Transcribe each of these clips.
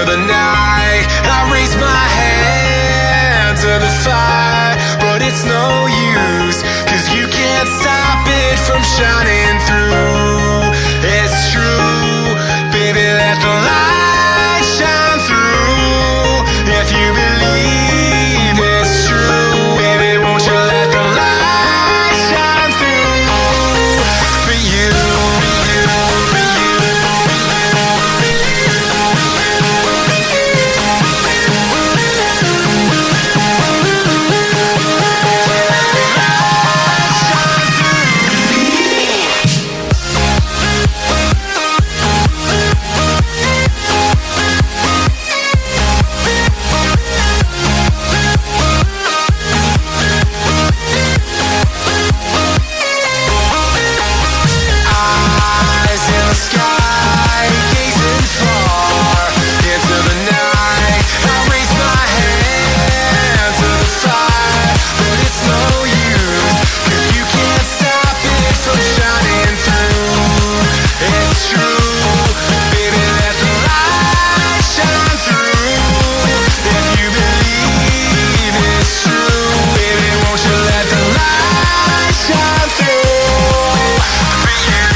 the night. I raise my hand to the fire, but it's no use, 'cause you can't stop it from shining through. It's true, baby, let the light shine through. If you believe it's true, baby, won't you let the light shine through for you, for you, for you, for you. Eyes in the sky, gazing far into the night. I raise my hand to the fire, but it's no use, 'cause you can't stop it from shining through. It's true, baby, let the light shine through. If you believe it's true, baby, won't you let the light shine through for you.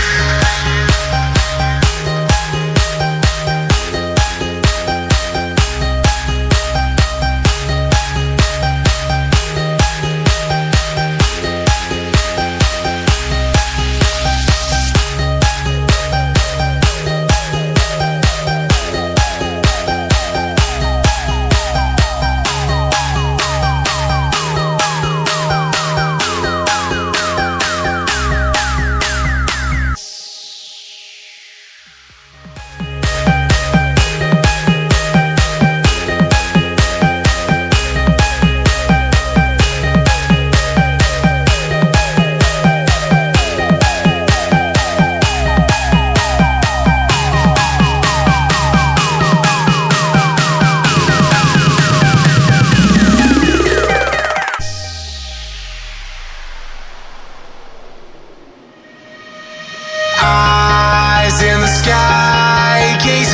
Eyes in the sky, gazing